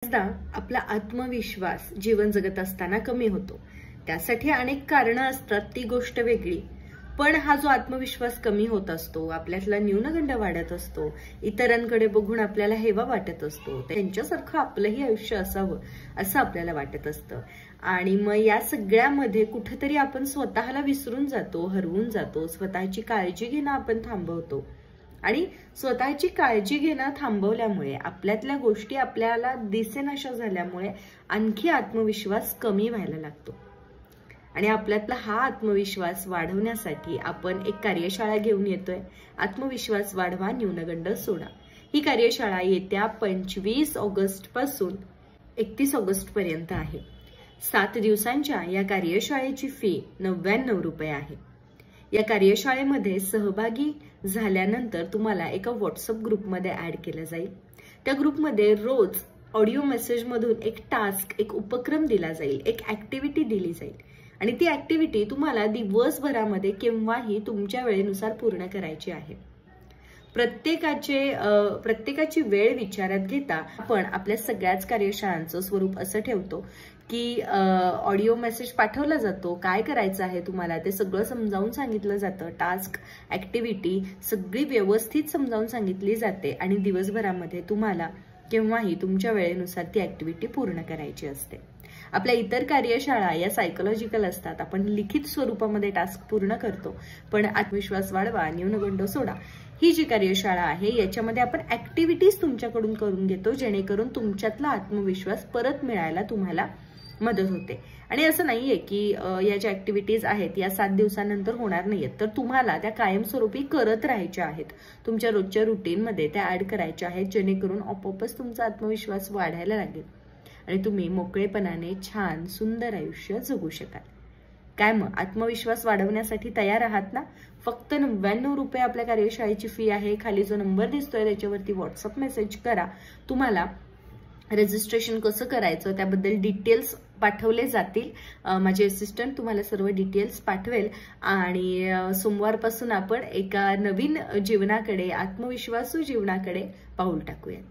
बऱ्याचदा आपला आत्मविश्वास जीवन जगत असताना कमी होतो। त्यासाठी अनेक कारणं असतात, ती गोष्ट वेगळी। पण हा जो आत्मविश्वास कमी होत असतो, आपल्यातला न्यूनगंड वाढत असतो, इतरांकडे बघून आपल्याला हेवा वाटत असतो, त्यांच्यासारखं आपलंही आयुष्य असावं असं आपल्याला वाटत असतं। आणि मग या सगळ्यामध्ये कुठेतरी आपण स्वतःला विसरून जातो, हरवून जातो, स्वतःची काळजी घेणं आपण थांबवतो। आणि स्वतःची काळजी घेणं थांबवल्यामुळे आपल्यातल्या गोष्टी आपल्याला दिसेनाशा झाल्यामुळे आणखी आत्मविश्वास कमी व्हायला लागतो। आणि आपल्यातला हा आत्मविश्वास वाढवण्यासाठी आपण एक कार्यशाळा घेऊन येतोय, आत्मविश्वास वाढवा, न्यूनगंड सोडा। ही कार्यशाळा येत्या 25 ऑगस्ट पासून 31 ऑगस्ट पर्यंत आहे। 7 दिवसांच्या या कार्यशाळेची फी 99 रुपये आहे। या कार्यशाळेमध्ये सहभागी झाल्यानंतर तुम्हाला एका व्हॉट्सअप ग्रुपमध्ये ऍड केलं जाईल। त्या ग्रुपमध्ये रोज ऑडिओ मेसेज मधून एक टास्क, एक उपक्रम दिला जाईल, एक ऍक्टिव्हिटी दिली जाईल। आणि ती ऍक्टिव्हिटी तुम्हाला दिवसभरामध्ये केव्हाही तुमच्या वेळेनुसार पूर्ण करायची आहे। प्रत्येकाची वेळ विचारात घेता आपण आपल्या सगळ्याच कार्यशाळांचं स्वरूप असं ठेवतो की ऑडिओ मेसेज पाठवला जातो, काय करायचं आहे तुम्हाला ते सगळं समजावून सांगितलं जातं, टास्क ऍक्टिव्हिटी सगळी व्यवस्थित समजावून सांगितली जाते आणि दिवसभरामध्ये तुम्हाला केव्हाही तुमच्या वेळेनुसार ती ऍक्टिव्हिटी पूर्ण करायची असते। आपल्या इतर कार्यशाळा या सायकोलॉजिकल असतात, आपण लिखित स्वरूपामध्ये टास्क पूर्ण करतो। पण आत्मविश्वास वाढवा, न्यूनगंड सोडा ही जी कार्यशाळा आहे याच्यामध्ये आपण ऍक्टिव्हिटीज तुमच्याकडून करून घेतो, जेणेकरून तुमच्यातला आत्मविश्वास परत मिळायला तुम्हाला मदत होते। आणि असं नाहीये की या ज्या ऍक्टिव्हिटीज आहेत या 7 दिवसानंतर होणार नाहीयेत, तर तुम्हाला त्या कायमस्वरूपी करत राहायच्या आहेत, तुमच्या रोजच्या रुटीन मध्ये त्या ऍड करायच्या आहेत, जेणेकरून आपोआपच तुमचा आत्मविश्वास वाढायला लागेल आणि तुम्ही मोकळेपणाने छान सुंदर आयुष्य जगू शकाल। काय मग आत्मविश्वास वाढवण्यासाठी तयार आहात ना? फक्त 99 रुपये आपल्या कार्यशाळेची फी आहे। खाली जो नंबर दिसतोय त्याच्यावरती व्हॉट्सअप मेसेज करा। तुम्हाला रजिस्ट्रेशन कसं करायचं त्याबद्दल डिटेल्स पाठवले जातील। माझे असिस्टंट तुम्हाला सर्व डिटेल्स पाठवेल आणि सोमवारपासून आपण एका नवीन जीवनाकडे, आत्मविश्वासू जीवनाकडे पाऊल टाकूयात।